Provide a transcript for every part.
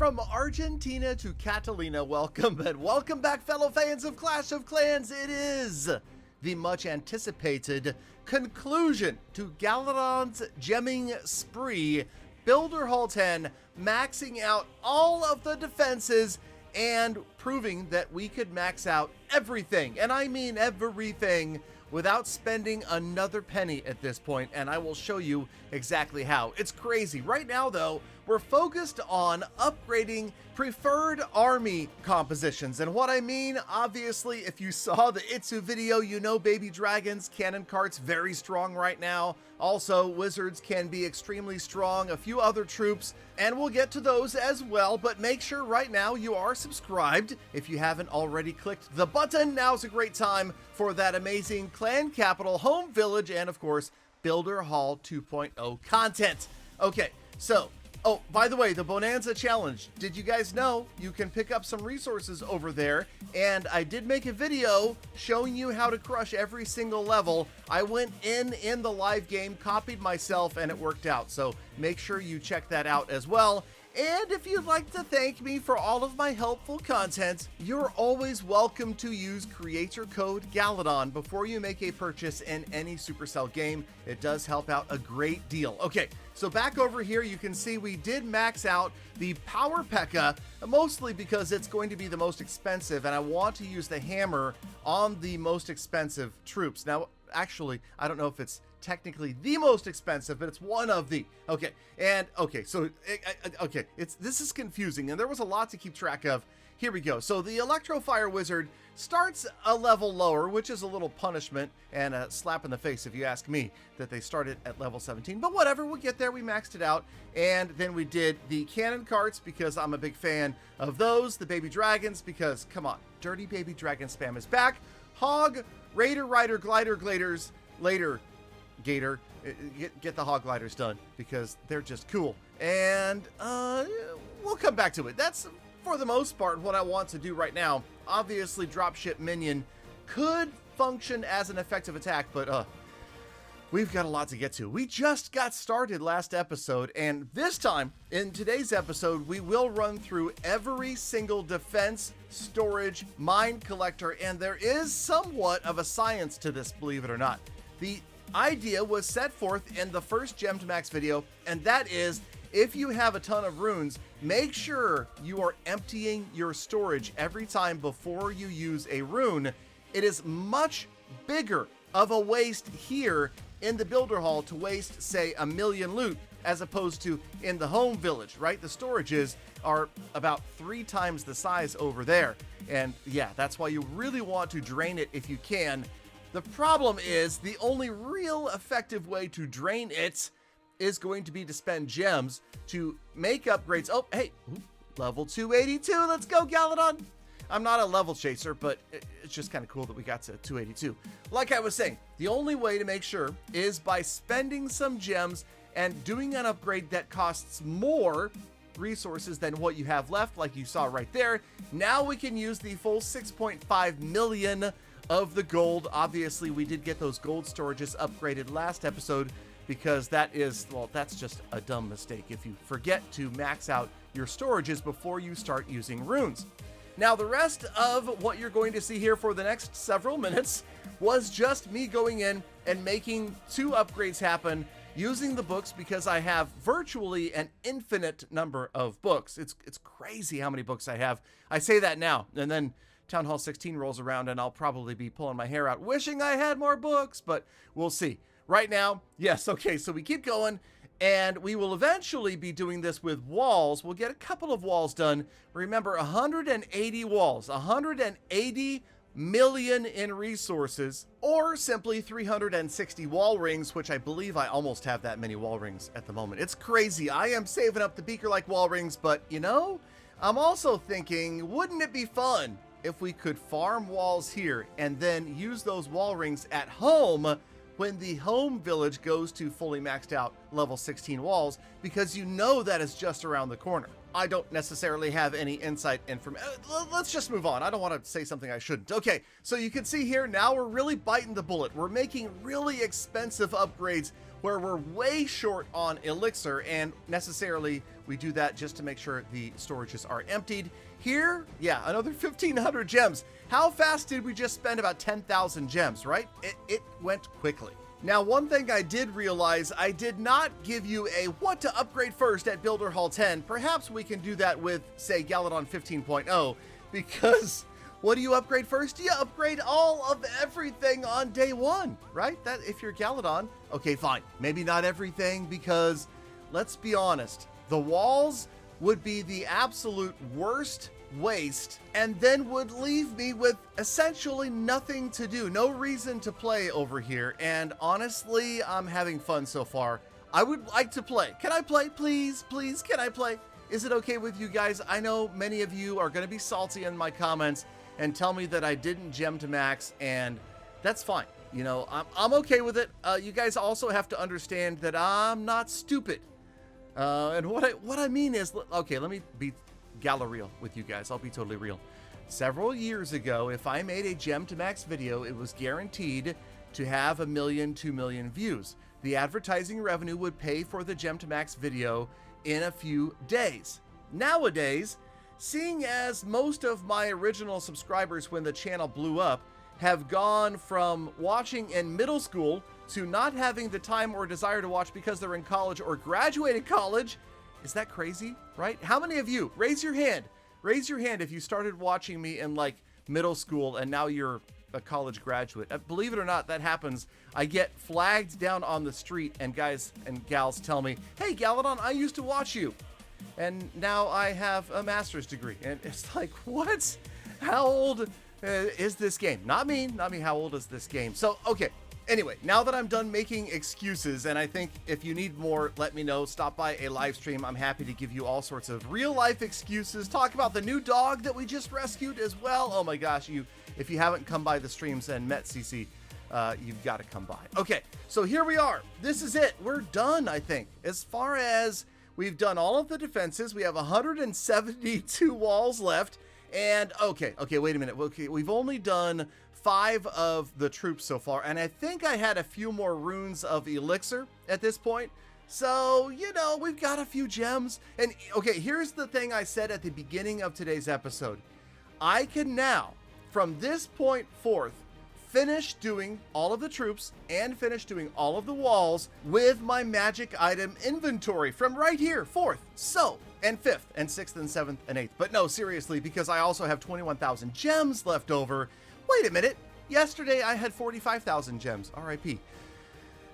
from Argentina to Catalina, welcome and welcome back, fellow fans of Clash of Clans. It is the much anticipated conclusion to Galadon's gemming spree, Builder Hall 10, maxing out all of the defenses and proving that we could max out everything, and I mean everything, without spending another penny at this point, and I will show you exactly how. It's crazy. Right now, though, we're focused on upgrading preferred army compositions, and what I mean, obviously, if you saw the Itsu video, you know baby dragons, cannon carts, very strong right now. Also, wizards can be extremely strong, a few other troops, and we'll get to those as well, but make sure right now you are subscribed. If you haven't already clicked the button, now's a great time for that amazing clan capital, home village, and of course, Builder Hall 2.0 content. Okay, so, oh, by the way, the Bonanza Challenge. Did you guys know you can pick up some resources over there? And I did make a video showing you how to crush every single level. I went in the live game, copied myself, and it worked out. So make sure you check that out as well. And if you'd like to thank me for all of my helpful content, you're always welcome to use creator code Galadon before you make a purchase in any Supercell game. It does help out a great deal. Okay, so back over here, you can see we did max out the Power P.E.K.K.A, mostly because it's going to be the most expensive, and I want to use the hammer on the most expensive troops. Now, actually, I don't know if it's technically the most expensive, but it's one of the. Okay, and okay, so okay, this is confusing, and there was a lot to keep track of. Here we go. So the Electrofire Wizard starts a level lower, which is a little punishment and a slap in the face if you ask me, that they started at level 17, but whatever, we'll get there. We maxed it out, and then we did the cannon carts because I'm a big fan of those, the baby dragons because, come on, dirty baby dragon spam is back. Hog, Raider, Rider, Glider, Gladers, later, Gator, get the Hog Gliders done because they're just cool, and we'll come back to it. That's for the most part what I want to do right now. Obviously, Dropship Minion could function as an effective attack, but we've got a lot to get to. We just got started last episode, and this time, in today's episode, we will run through every single defense, storage, mine collector, and there is somewhat of a science to this, believe it or not. The idea was set forth in the first Gem to Max video, and that is, if you have a ton of runes, make sure you are emptying your storage every time before you use a rune. It is much bigger of a waste here in the Builder Hall to waste, say, 1 million loot, as opposed to in the home village, right? The storages are about 3 times the size over there. And yeah, that's why you really want to drain it if you can. The problem is the only real effective way to drain it is going to be to spend gems to make upgrades. Oh, hey, level 282. Let's go, Galadon. I'm not a level chaser, but it's just kind of cool that we got to 282. Like I was saying, the only way to make sure is by spending some gems and doing an upgrade that costs more resources than what you have left, like you saw right there. Now we can use the full 6.5 million of the gold. Obviously, we did get those gold storages upgraded last episode because that is, well, that's just a dumb mistake if you forget to max out your storages before you start using runes. Now, the rest of what you're going to see here for the next several minutes was just me going in and making 2 upgrades happen using the books because I have virtually an infinite number of books. It's crazy how many books I have. I say that now, and then Town Hall 16 rolls around and I'll probably be pulling my hair out wishing I had more books, but we'll see. Right now, yes, okay, so we keep going, and we will eventually be doing this with walls. We'll get a couple of walls done. Remember, 180 walls, 180 million in resources, or simply 360 wall rings, which I believe I almost have that many wall rings at the moment. It's crazy. I am saving up the beaker-like wall rings, but, you know, I'm also thinking, wouldn't it be fun if we could farm walls here and then use those wall rings at home when the home village goes to fully maxed out level 16 walls, because you know that is just around the corner. I don't necessarily have any insight information. Let's just move on. I don't want to say something I shouldn't. Okay, so you can see here now we're really biting the bullet. We're making really expensive upgrades where we're way short on elixir, and necessarily we do that just to make sure the storages are emptied. Here, yeah, another 1,500 gems. How fast did we just spend? About 10,000 gems, right? It went quickly. Now, one thing I did realize, I did not give you a what to upgrade first at Builder Hall 10. Perhaps we can do that with, say, Galadon 15.0, because what do you upgrade first? You upgrade all of everything on day one, right? That if you're Galadon, okay, fine. Maybe not everything, because let's be honest, the walls would be the absolute worst waste, and then would leave me with essentially nothing to do, no reason to play over here. And honestly, I'm having fun so far. I would like to play. Can I play? Please, please, can I play? Is it okay with you guys? I know many of you are going to be salty in my comments and tell me that I didn't gem to max, and that's fine. You know, I'm okay with it. You guys also have to understand that I'm not stupid. And what I mean is, okay, let me be Gala real with you guys. I'll be totally real. Several years ago, if I made a gem to max video, it was guaranteed to have 1 million, 2 million views. The advertising revenue would pay for the gem to max video in a few days. Nowadays, seeing as most of my original subscribers when the channel blew up have gone from watching in middle school to not having the time or desire to watch because they're in college or graduated college. Is that crazy, right? How many of you, raise your hand. Raise your hand if you started watching me in like middle school and now you're a college graduate. Believe it or not, that happens. I get flagged down on the street and guys and gals tell me, hey, Galadon, I used to watch you. And now I have a master's degree. And it's like, what? How old is this game? Not me. How old is this game? So, okay. Anyway, now that I'm done making excuses, and I think if you need more, let me know. Stop by a live stream. I'm happy to give you all sorts of real life excuses. Talk about the new dog that we just rescued as well. Oh my gosh, if you haven't come by the streams and met CC, you've got to come by. Okay, so here we are. This is it. We're done, I think. As far as we've done all of the defenses, we have 172 walls left. And okay, wait a minute. Okay, we've only done 5 of the troops so far, and I think I had a few more runes of elixir at this point. So, you know, we've got a few gems. And okay, here's the thing I said at the beginning of today's episode. I can now, from this point forth, finish doing all of the troops and finish doing all of the walls with my magic item inventory from right here, 4th, so, and 5th, and 6th, and 7th, and 8th. But no, seriously, because I also have 21,000 gems left over. Wait a minute. Yesterday I had 45,000 gems. RIP.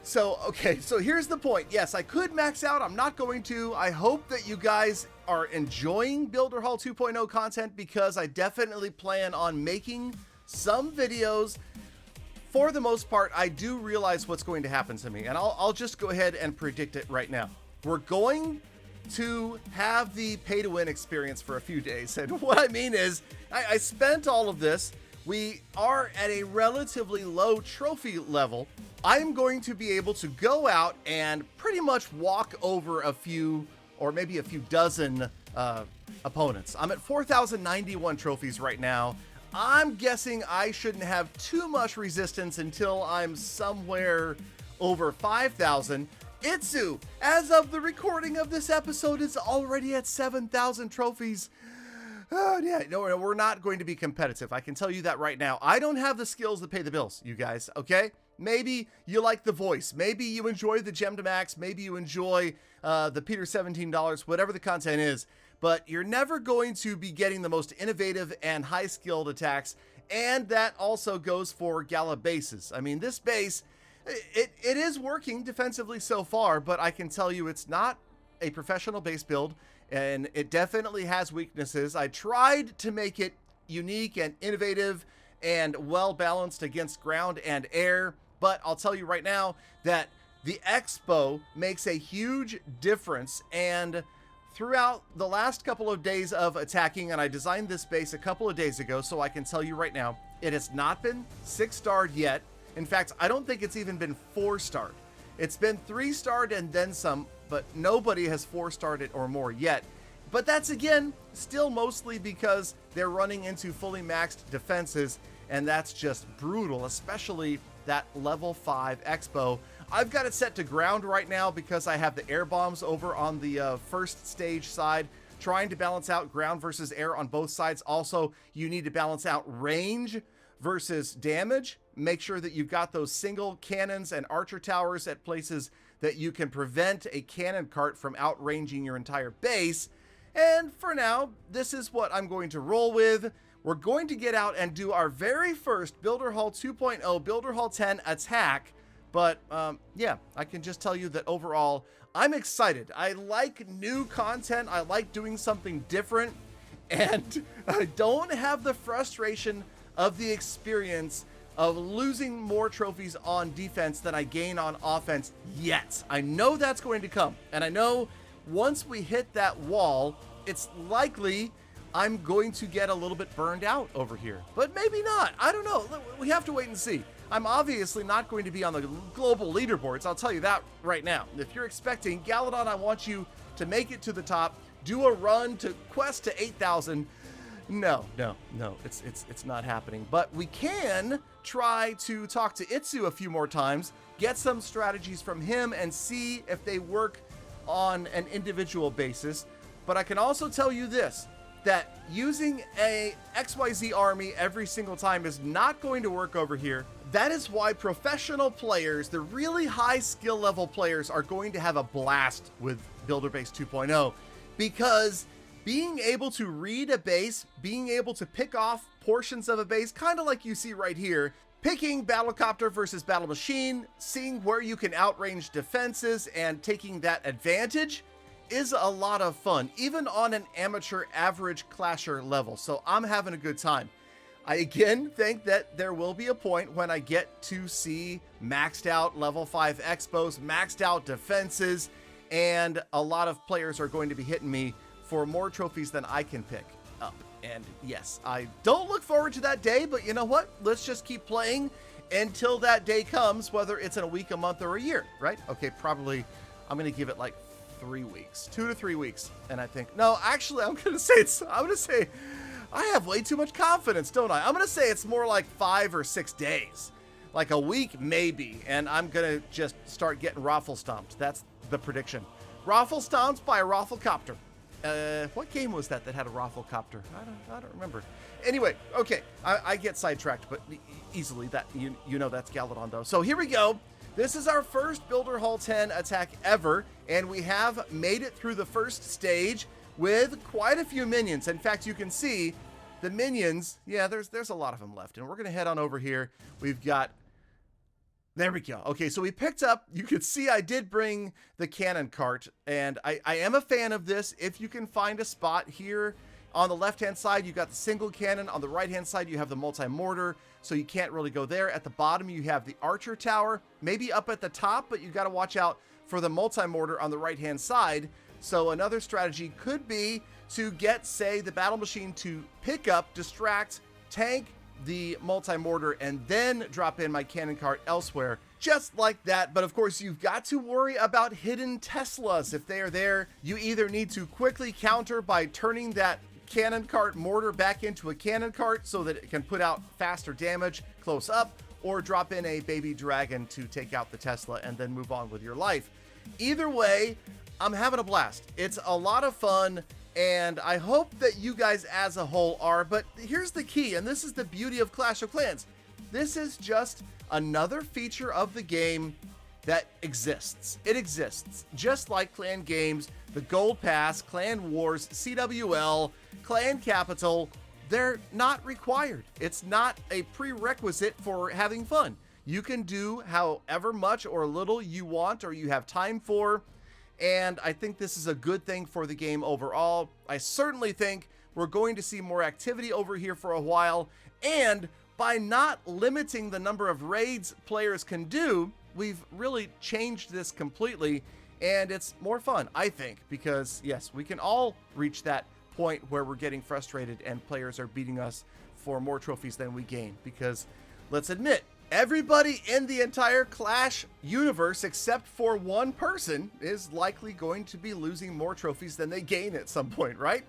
So, okay, so here's the point. Yes, I could max out. I'm not going to. I hope that you guys are enjoying Builder Hall 2.0 content, because I definitely plan on making some videos. For the most part, I do realize what's going to happen to me, and I'll just go ahead and predict it right now. We're going to have the pay-to-win experience for a few days, and what I mean is I spent all of this. We are at a relatively low trophy level. I'm going to be able to go out and pretty much walk over a few, or maybe a few dozen opponents. I'm at 4,091 trophies right now. I'm guessing I shouldn't have too much resistance until I'm somewhere over 5,000. Itsu, as of the recording of this episode, is already at 7,000 trophies. Oh, yeah, no, we're not going to be competitive. I can tell you that right now. I don't have the skills to pay the bills, you guys, okay? Maybe you like the voice. Maybe you enjoy the Gem to Max. Maybe you enjoy the Peter $17, whatever the content is. But you're never going to be getting the most innovative and high-skilled attacks. And that also goes for Gala bases. I mean, this base, it is working defensively so far, but I can tell you it's not a professional base build. And it definitely has weaknesses. I tried to make it unique and innovative and well-balanced against ground and air, but I'll tell you right now that the Expo makes a huge difference. And throughout the last couple of days of attacking, and I designed this base a couple of days ago, so I can tell you right now, it has not been 6-starred yet. In fact, I don't think it's even been 4-starred. It's been 3-starred and then some, but nobody has 4-starred it or more yet. But that's, again, still mostly because they're running into fully maxed defenses, and that's just brutal, especially that level 5 Expo. I've got it set to ground right now because I have the air bombs over on the first stage side, trying to balance out ground versus air on both sides. Also, you need to balance out range versus damage. Make sure that you've got those single cannons and archer towers at places that you can prevent a cannon cart from outranging your entire base. And for now, this is what I'm going to roll with. We're going to get out and do our very first Builder Hall 2.0 Builder Hall 10 attack. But yeah, I can just tell you that overall, I'm excited. I like new content. I like doing something different. And I don't have the frustration of the experience of losing more trophies on defense than I gain on offense yet. I know that's going to come. And I know once we hit that wall, it's likely I'm going to get a little bit burned out over here. But maybe not. I don't know. We have to wait and see. I'm obviously not going to be on the global leaderboards. I'll tell you that right now. If you're expecting Galadon, I want you to make it to the top, do a run to quest to 8,000. No, it's not happening. But we can try to talk to Itsu a few more times, get some strategies from him, and see if they work on an individual basis. But I can also tell you this, that using a XYZ army every single time is not going to work over here. That is why professional players, the really high skill level players, are going to have a blast with Builder Base 2.0, because being able to read a base, being able to pick off portions of a base, kind of like you see right here, picking battlecopter versus battle machine, seeing where you can outrange defenses and taking that advantage is a lot of fun, even on an amateur average clasher level. So I'm having a good time. I again think that there will be a point when I get to see maxed out level 5 expos, maxed out defenses, and a lot of players are going to be hitting me for more trophies than I can pick up. And yes, I don't look forward to that day, but you know what? Let's just keep playing until that day comes, whether it's in a week, a month, or a year, right? Okay, probably I'm going to give it like 3 weeks, 2 to 3 weeks. And I think, no, actually, I'm going to say I have way too much confidence, don't I? I'm going to say it's more like 5 or 6 days, like a week, maybe. And I'm going to just start getting raffle stomped. That's the prediction. Raffle stomped by a rafflecopter. What game was that had a rafflecopter? I don't remember. Anyway, okay, I get sidetracked, but easily. That you know that's Galadon though. So here we go. This is our first Builder Hall 10 attack ever, and we have made it through the first stage with quite a few minions. In fact, you can see the minions. Yeah, there's a lot of them left, and we're gonna head on over here. We've got. There we go. Okay, so we picked up, you could see I did bring the cannon cart, and I am a fan of this. If you can find a spot here on the left-hand side, you got the single cannon. On the right-hand side, you have the multi-mortar, so you can't really go there. At the bottom, you have the archer tower, maybe up at the top, but you got to watch out for the multi-mortar on the right-hand side. So another strategy could be to get, say, the battle machine to pick up, distract, tank, the multi-mortar, and then drop in my cannon cart elsewhere, just like that. But of course, you've got to worry about hidden Teslas. If they are there, you either need to quickly counter by turning that cannon cart mortar back into a cannon cart so that it can put out faster damage close up, or drop in a baby dragon to take out the Tesla and then move on with your life. Either way, I'm having a blast. It's a lot of fun, and I hope that you guys as a whole are. But here's the key, and this is the beauty of Clash of Clans. This is just another feature of the game that exists. It exists. Just like clan games, the Gold Pass, Clan Wars, CWL, Clan Capital, they're not required. It's not a prerequisite for having fun. You can do however much or little you want or you have time for. And I think this is a good thing for the game overall. I certainly think we're going to see more activity over here for a while. And by not limiting the number of raids players can do, we've really changed this completely. And it's more fun, I think, because yes, we can all reach that point where we're getting frustrated and players are beating us for more trophies than we gain. Because let's admit, everybody in the entire Clash universe, except for one person, is likely going to be losing more trophies than they gain at some point, right?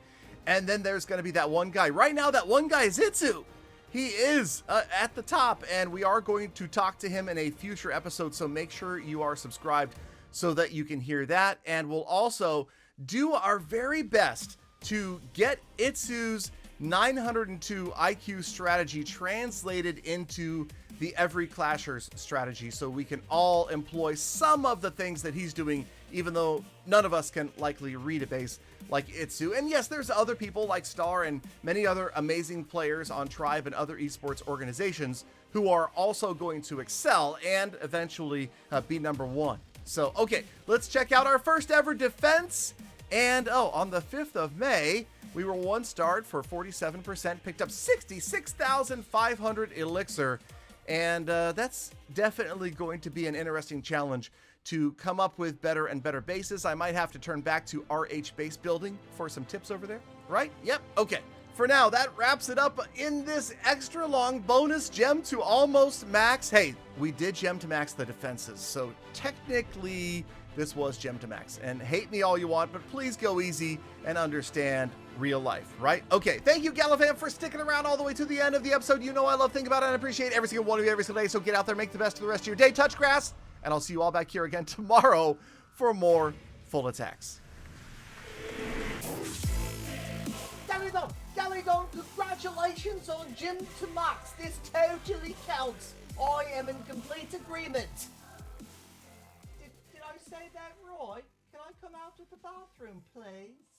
And then there's going to be that one guy. Right now, that one guy is Itsu. He is at the top, and we are going to talk to him in a future episode, so make sure you are subscribed so that you can hear that. And we'll also do our very best to get Itsu's 902 IQ strategy translated into the Every Clashers strategy, so we can all employ some of the things that he's doing, even though none of us can likely read a base like Itsu. And yes, there's other people like Star and many other amazing players on Tribe and other esports organizations who are also going to excel and eventually be number one. So, okay, let's check out our first ever defense. And on the 5th of May, we were 1-starred for 47%, picked up 66,500 elixir. And that's definitely going to be an interesting challenge to come up with better and better bases. I might have to turn back to RH base building for some tips over there, right? Yep, okay. For now, that wraps it up in this extra long bonus gem to almost max. Hey, we did gem to max the defenses, so technically this was gem to max. And hate me all you want, but please go easy and understand real life, right? Okay, thank you, Galadon, for sticking around all the way to the end of the episode. You know I love, think about, and appreciate every single one of you every single day, so get out there, make the best of the rest of your day, touch grass, and I'll see you all back here again tomorrow for more full attacks. Galadon, congratulations on Gym to Max. This totally counts. I am in complete agreement. Did I say that right? Can I come out of the bathroom, please?